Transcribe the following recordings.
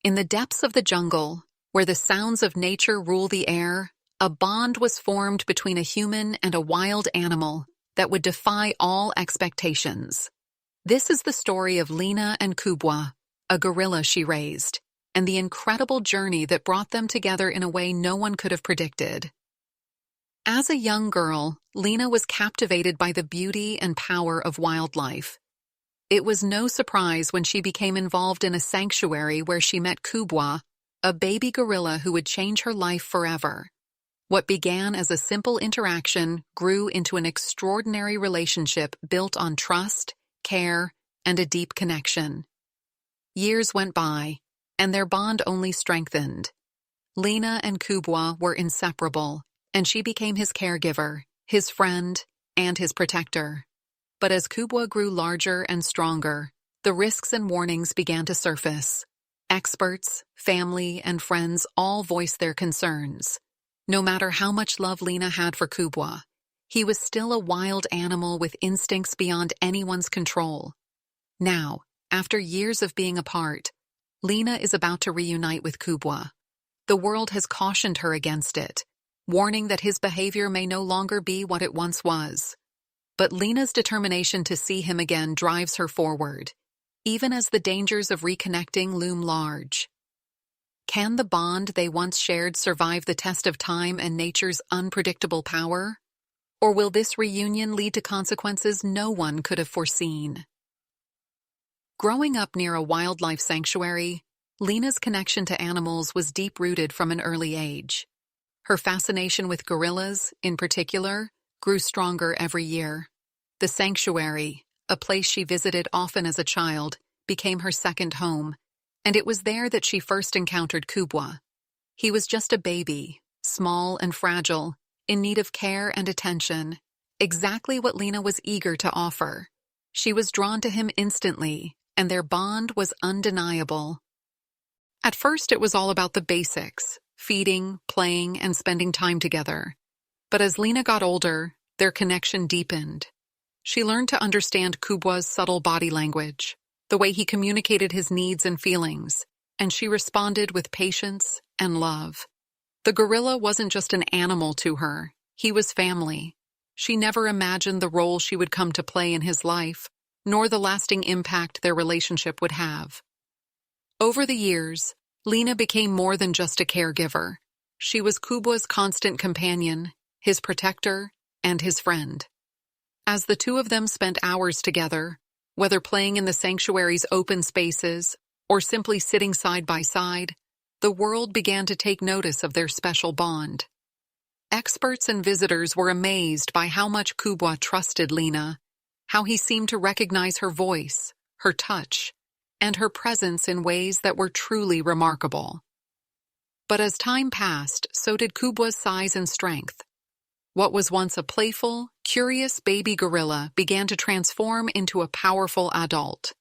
In the depths of the jungle, where the sounds of nature rule the air, a bond was formed between a human and a wild animal that would defy all expectations. This is the story of Lena and Kubwa, a gorilla she raised, and the incredible journey that brought them together in a way no one could have predicted. As a young girl, Lena was captivated by the beauty and power of wildlife. It was no surprise when she became involved in a sanctuary where she met Kubwa, a baby gorilla who would change her life forever. What began as a simple interaction grew into an extraordinary relationship built on trust, care, and a deep connection. Years went by, and their bond only strengthened. Lena and Kubwa were inseparable, and she became his caregiver, his friend, and his protector. But as Kubwa grew larger and stronger, the risks and warnings began to surface. Experts, family, and friends all voiced their concerns. No matter how much love Lena had for Kubwa, he was still a wild animal with instincts beyond anyone's control. Now, after years of being apart, Lena is about to reunite with Kubwa. The world has cautioned her against it, warning that his behavior may no longer be what it once was. But Lena's determination to see him again drives her forward, even as the dangers of reconnecting loom large. Can the bond they once shared survive the test of time and nature's unpredictable power? Or will this reunion lead to consequences no one could have foreseen? Growing up near a wildlife sanctuary, Lena's connection to animals was deep-rooted from an early age. Her fascination with gorillas, in particular, grew stronger every year. The sanctuary, a place she visited often as a child, became her second home, and it was there that she first encountered Kubwa. He was just a baby, small and fragile, in need of care and attention, exactly what Lena was eager to offer. She was drawn to him instantly, and their bond was undeniable. At first it was all about the basics, feeding, playing, and spending time together. But as Lena got older, their connection deepened. She learned to understand Kubwa's subtle body language, the way he communicated his needs and feelings, and she responded with patience and love. The gorilla wasn't just an animal to her, he was family. She never imagined the role she would come to play in his life, nor the lasting impact their relationship would have. Over the years, Lena became more than just a caregiver. She was Kubwa's constant companion, his protector, and his friend. As the two of them spent hours together, whether playing in the sanctuary's open spaces or simply sitting side by side, the world began to take notice of their special bond. Experts and visitors were amazed by how much Kubwa trusted Lena, how he seemed to recognize her voice, her touch, and her presence in ways that were truly remarkable. But as time passed, so did Kubwa's size and strength. What was once a playful, curious baby gorilla began to transform into a powerful adult.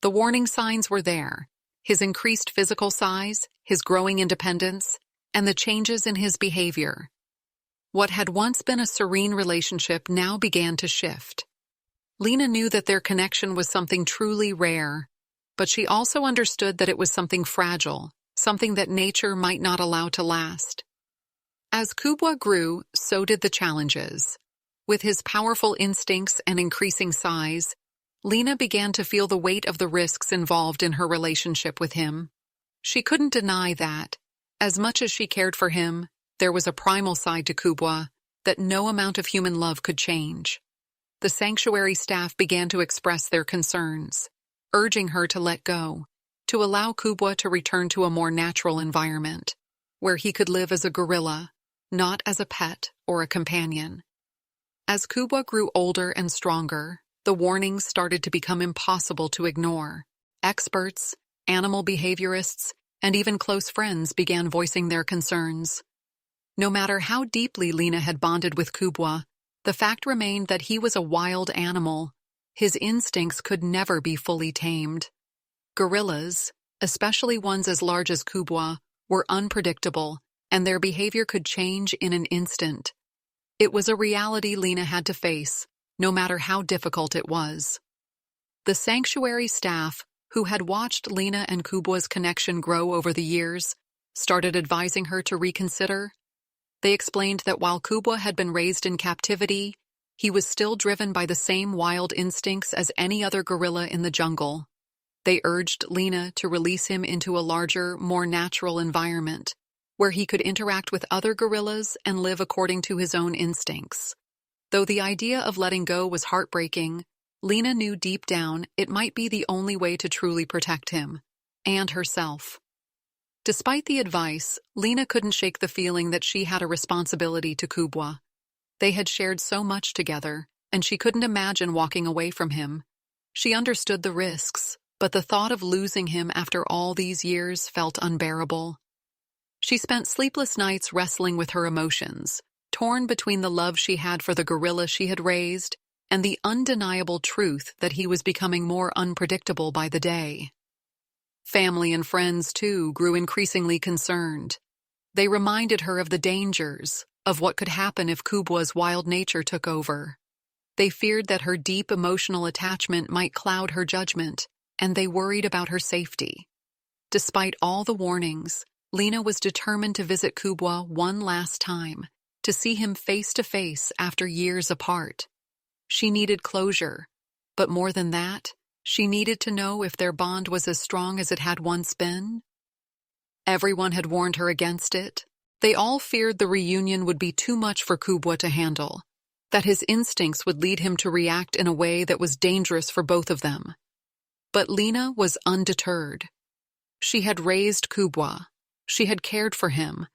The warning signs were there: his increased physical size, his growing independence, and the changes in his behavior. What had once been a serene relationship now began to shift. Lena knew that their connection was something truly rare, but she also understood that it was something fragile, something that nature might not allow to last. As Kubwa grew, so did the challenges. With his powerful instincts and increasing size, Lena began to feel the weight of the risks involved in her relationship with him. She couldn't deny that, as much as she cared for him, there was a primal side to Kubwa that no amount of human love could change. The sanctuary staff began to express their concerns, urging her to let go, to allow Kubwa to return to a more natural environment, where he could live as a gorilla, not as a pet or a companion. As Kubwa grew older and stronger, the warnings started to become impossible to ignore. Experts, animal behaviorists, and even close friends began voicing their concerns. No matter how deeply Lena had bonded with Kubwa, the fact remained that he was a wild animal. His instincts could never be fully tamed. Gorillas, especially ones as large as Kubwa, were unpredictable, and their behavior could change in an instant. It was a reality Lena had to face, no matter how difficult it was. The sanctuary staff, who had watched Lena and Kubwa's connection grow over the years, started advising her to reconsider. They explained that while Kubwa had been raised in captivity, he was still driven by the same wild instincts as any other gorilla in the jungle. They urged Lena to release him into a larger, more natural environment, where he could interact with other gorillas and live according to his own instincts. Though the idea of letting go was heartbreaking, Lena knew deep down it might be the only way to truly protect him, and herself. Despite the advice, Lena couldn't shake the feeling that she had a responsibility to Kubwa. They had shared so much together, and she couldn't imagine walking away from him. She understood the risks, but the thought of losing him after all these years felt unbearable. She spent sleepless nights wrestling with her emotions, torn between the love she had for the gorilla she had raised and the undeniable truth that he was becoming more unpredictable by the day. Family and friends, too, grew increasingly concerned. They reminded her of the dangers, of what could happen if Kubwa's wild nature took over. They feared that her deep emotional attachment might cloud her judgment, and they worried about her safety. Despite all the warnings, Lena was determined to visit Kubwa one last time, to see him face to face after years apart. She needed closure, but more than that, she needed to know if their bond was as strong as it had once been. Everyone had warned her against it. They all feared the reunion would be too much for Kubwa to handle, that his instincts would lead him to react in a way that was dangerous for both of them. But Lena was undeterred. She had raised Kubwa, she had cared for him,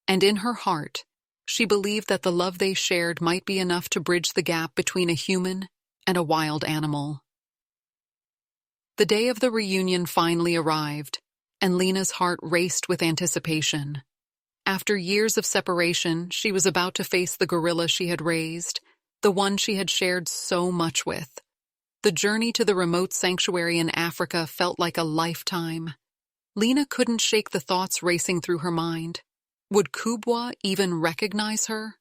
and in her heart, she believed that the love they shared might be enough to bridge the gap between a human and a wild animal. The day of the reunion finally arrived, and Lena's heart raced with anticipation. After years of separation, she was about to face the gorilla she had raised, the one she had shared so much with. The journey to the remote sanctuary in Africa felt like a lifetime. Lena couldn't shake the thoughts racing through her mind. Would Kubwa even recognize her?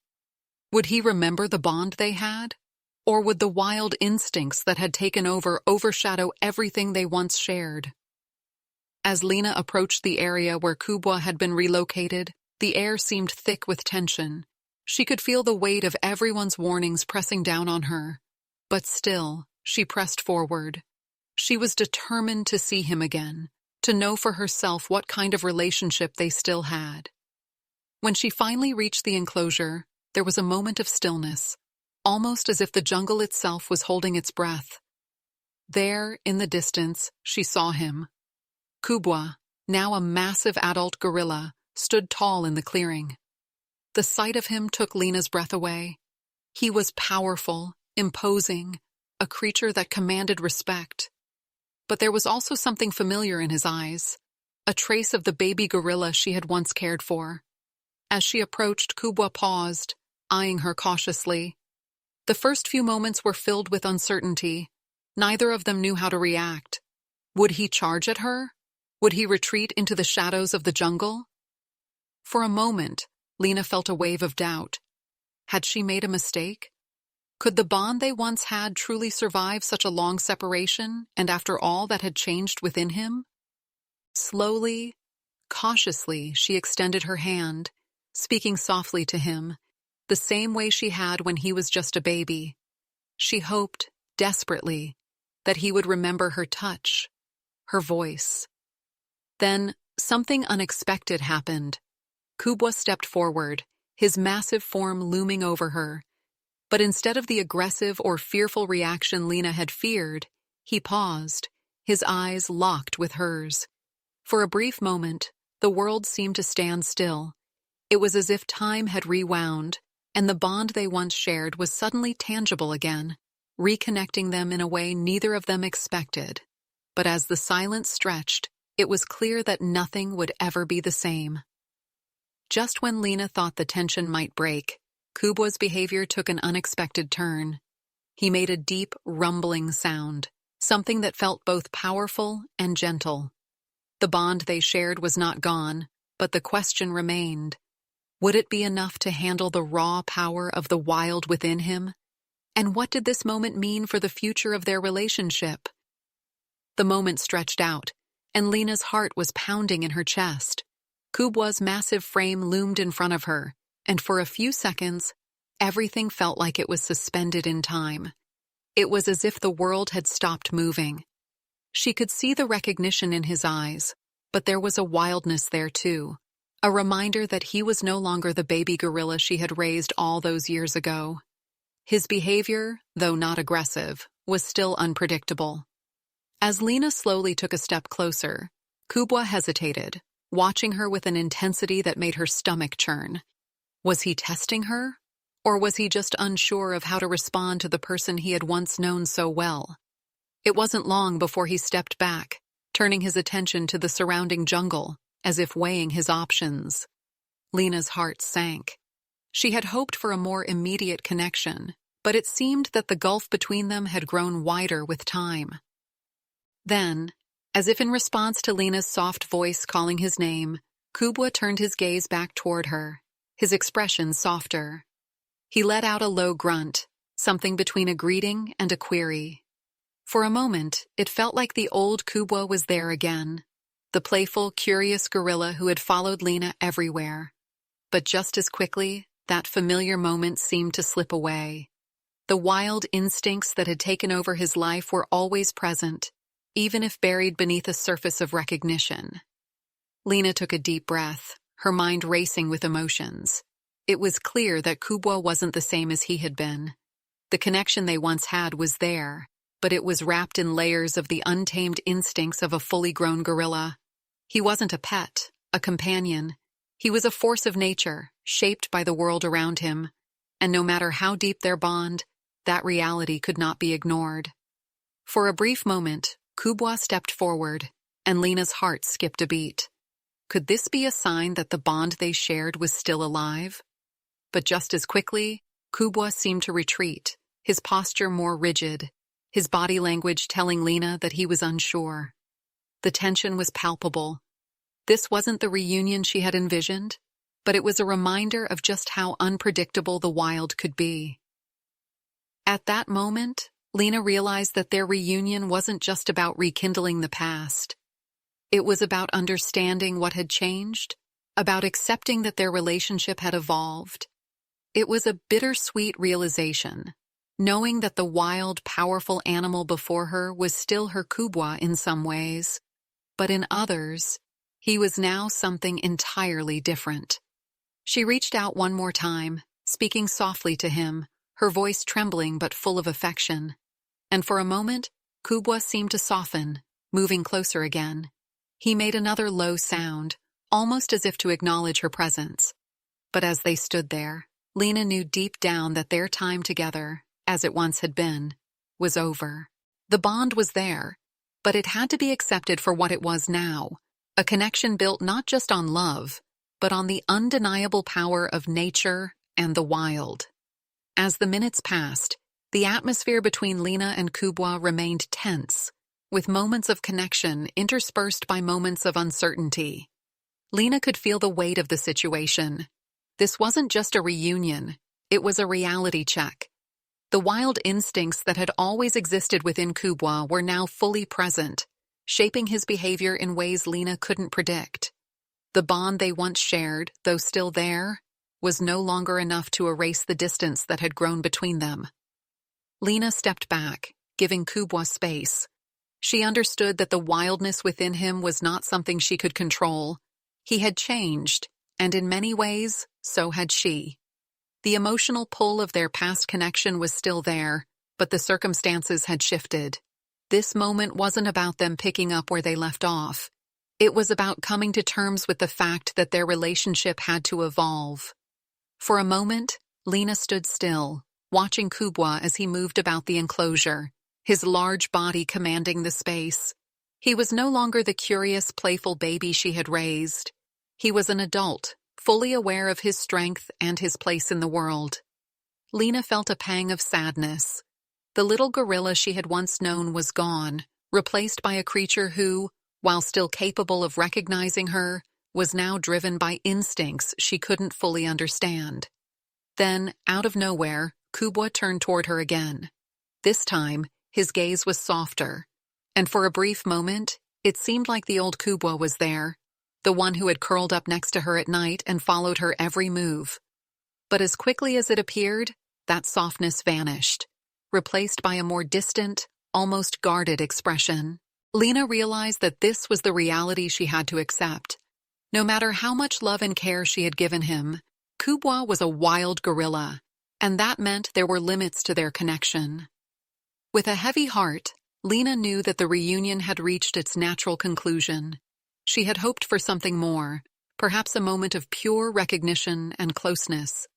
Would he remember the bond they had? Or would the wild instincts that had taken over overshadow everything they once shared? As Lena approached the area where Kubwa had been relocated, the air seemed thick with tension. She could feel the weight of everyone's warnings pressing down on her. But still, she pressed forward. She was determined to see him again, to know for herself what kind of relationship they still had. When she finally reached the enclosure, there was a moment of stillness, almost as if the jungle itself was holding its breath. There, in the distance, she saw him. Kubwa, now a massive adult gorilla, stood tall in the clearing. The sight of him took Lena's breath away. He was powerful, imposing, a creature that commanded respect. But there was also something familiar in his eyes, a trace of the baby gorilla she had once cared for. As she approached, Kubwa paused, eyeing her cautiously. The first few moments were filled with uncertainty. Neither of them knew how to react. Would he charge at her? Would he retreat into the shadows of the jungle? For a moment, Lena felt a wave of doubt. Had she made a mistake? Could the bond they once had truly survive such a long separation, and after all that had changed within him? Slowly, cautiously, she extended her hand, speaking softly to him, the same way she had when he was just a baby. She hoped, desperately, that he would remember her touch, her voice. Then, something unexpected happened. Kubwa stepped forward, his massive form looming over her. But instead of the aggressive or fearful reaction Lena had feared, he paused, his eyes locked with hers. For a brief moment, the world seemed to stand still. It was as if time had rewound, and the bond they once shared was suddenly tangible again, reconnecting them in a way neither of them expected. But as the silence stretched, it was clear that nothing would ever be the same. Just when Lena thought the tension might break, Kubwa's behavior took an unexpected turn. He made a deep, rumbling sound, something that felt both powerful and gentle. The bond they shared was not gone, but the question remained. Would it be enough to handle the raw power of the wild within him? And what did this moment mean for the future of their relationship? The moment stretched out, and Lena's heart was pounding in her chest. Kubwa's massive frame loomed in front of her, and for a few seconds, everything felt like it was suspended in time. It was as if the world had stopped moving. She could see the recognition in his eyes, but there was a wildness there too, a reminder that he was no longer the baby gorilla she had raised all those years ago. His behavior, though not aggressive, was still unpredictable. As Lena slowly took a step closer, Kubwa hesitated, watching her with an intensity that made her stomach churn. Was he testing her? Or was he just unsure of how to respond to the person he had once known so well? It wasn't long before he stepped back, turning his attention to the surrounding jungle, as if weighing his options. Lena's heart sank. She had hoped for a more immediate connection, but it seemed that the gulf between them had grown wider with time. Then, as if in response to Lena's soft voice calling his name, Kubwa turned his gaze back toward her, his expression softer. He let out a low grunt, something between a greeting and a query. For a moment, it felt like the old Kubwa was there again, the playful, curious gorilla who had followed Lena everywhere. But just as quickly, that familiar moment seemed to slip away. The wild instincts that had taken over his life were always present, even if buried beneath a surface of recognition. Lena took a deep breath, her mind racing with emotions. It was clear that Kubwa wasn't the same as he had been. The connection they once had was there, but it was wrapped in layers of the untamed instincts of a fully grown gorilla. He wasn't a pet, a companion. He was a force of nature, shaped by the world around him, and no matter how deep their bond, that reality could not be ignored. For a brief moment, Kubwa stepped forward, and Lena's heart skipped a beat. Could this be a sign that the bond they shared was still alive? But just as quickly, Kubwa seemed to retreat, his posture more rigid, his body language telling Lena that he was unsure. The tension was palpable. This wasn't the reunion she had envisioned, but it was a reminder of just how unpredictable the wild could be. At that moment, Lena realized that their reunion wasn't just about rekindling the past. It was about understanding what had changed, about accepting that their relationship had evolved. It was a bittersweet realization, knowing that the wild, powerful animal before her was still her Kubwa in some ways, but in others, he was now something entirely different. She reached out one more time, speaking softly to him, her voice trembling but full of affection. And for a moment, Kubwa seemed to soften, moving closer again. He made another low sound, almost as if to acknowledge her presence. But as they stood there, Lena knew deep down that their time together, as it once had been, was over. The bond was there, but it had to be accepted for what it was now, a connection built not just on love, but on the undeniable power of nature and the wild. As the minutes passed, the atmosphere between Lena and Kubwa remained tense, with moments of connection interspersed by moments of uncertainty. Lena could feel the weight of the situation. This wasn't just a reunion, it was a reality check. The wild instincts that had always existed within Kubwa were now fully present, shaping his behavior in ways Lena couldn't predict. The bond they once shared, though still there, was no longer enough to erase the distance that had grown between them. Lena stepped back, giving Kubwa space. She understood that the wildness within him was not something she could control. He had changed, and in many ways, so had she. The emotional pull of their past connection was still there, but the circumstances had shifted. This moment wasn't about them picking up where they left off. It was about coming to terms with the fact that their relationship had to evolve. For a moment, Lena stood still, watching Kubwa as he moved about the enclosure, his large body commanding the space. He was no longer the curious, playful baby she had raised. He was an adult, fully aware of his strength and his place in the world. Lena felt a pang of sadness. The little gorilla she had once known was gone, replaced by a creature who, while still capable of recognizing her, was now driven by instincts she couldn't fully understand. Then, out of nowhere, Kubwa turned toward her again. This time, his gaze was softer, And for a brief moment, it seemed like the old Kubwa was there, the one who had curled up next to her at night and followed her every move. But as quickly as it appeared, that softness vanished, replaced by a more distant, almost guarded expression. Lena realized that this was the reality she had to accept. No matter how much love and care she had given him, Kubwa was a wild gorilla, and that meant there were limits to their connection. With a heavy heart, Lena knew that the reunion had reached its natural conclusion. She had hoped for something more, perhaps a moment of pure recognition and closeness.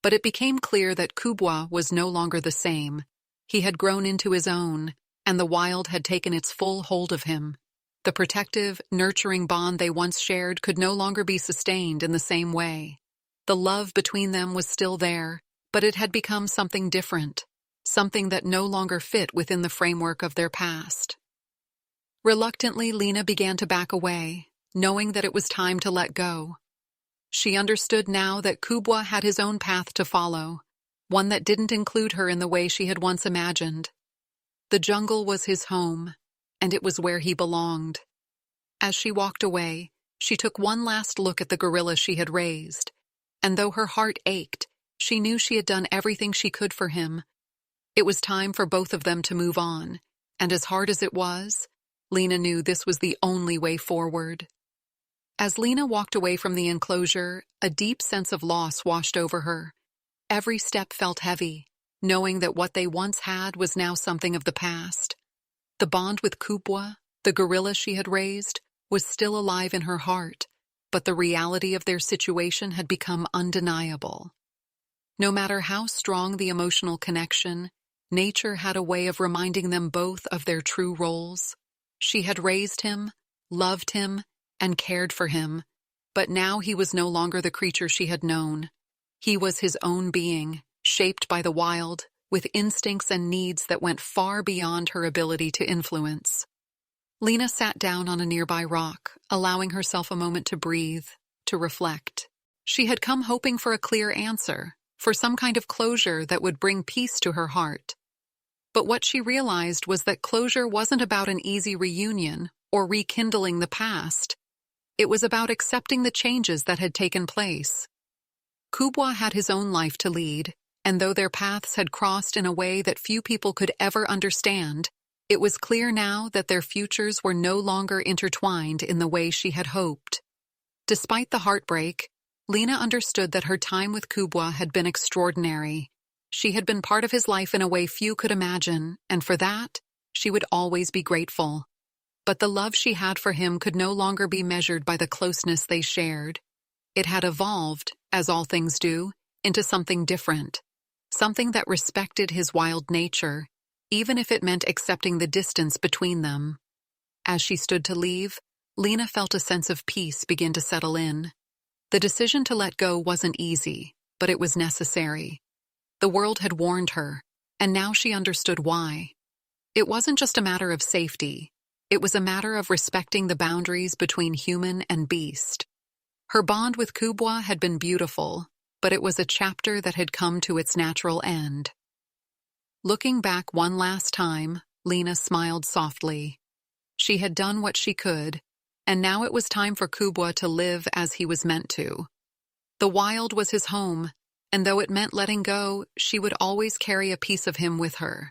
But it became clear that Kubwa was no longer the same. He had grown into his own, and the wild had taken its full hold of him. The protective, nurturing bond they once shared could no longer be sustained in the same way. The love between them was still there, but it had become something different, something that no longer fit within the framework of their past. Reluctantly, Lena began to back away, knowing that it was time to let go. She understood now that Kubwa had his own path to follow, one that didn't include her in the way she had once imagined. The jungle was his home, and it was where he belonged. As she walked away, she took one last look at the gorilla she had raised, and though her heart ached, she knew she had done everything she could for him. It was time for both of them to move on, and as hard as it was, Lena knew this was the only way forward. As Lena walked away from the enclosure, a deep sense of loss washed over her. Every step felt heavy, knowing that what they once had was now something of the past. The bond with Kubwa, the gorilla she had raised, was still alive in her heart, but the reality of their situation had become undeniable. No matter how strong the emotional connection, nature had a way of reminding them both of their true roles. She had raised him, loved him, and cared for him, but now he was no longer the creature she had known. He was his own being, shaped by the wild, with instincts and needs that went far beyond her ability to influence. Lena sat down on a nearby rock, allowing herself a moment to breathe, to reflect. She had come hoping for a clear answer, for some kind of closure that would bring peace to her heart. But what she realized was that closure wasn't about an easy reunion or rekindling the past. It was about accepting the changes that had taken place. Kubwa had his own life to lead, and though their paths had crossed in a way that few people could ever understand, it was clear now that their futures were no longer intertwined in the way she had hoped. Despite the heartbreak, Lena understood that her time with Kubwa had been extraordinary. She had been part of his life in a way few could imagine, and for that, she would always be grateful. But the love she had for him could no longer be measured by the closeness they shared. It had evolved, as all things do, into something different, something that respected his wild nature, even if it meant accepting the distance between them. As she stood to leave, Lena felt a sense of peace begin to settle in. The decision to let go wasn't easy, but it was necessary. The world had warned her, and now she understood why. It wasn't just a matter of safety. It was a matter of respecting the boundaries between human and beast. Her bond with Kubwa had been beautiful, but it was a chapter that had come to its natural end. Looking back one last time, Lena smiled softly. She had done what she could, and now it was time for Kubwa to live as he was meant to. The wild was his home, and though it meant letting go, she would always carry a piece of him with her.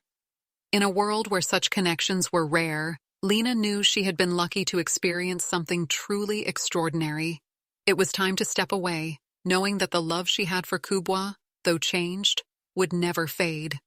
In a world where such connections were rare, Lena knew she had been lucky to experience something truly extraordinary. It was time to step away, knowing that the love she had for Kubwa, though changed, would never fade.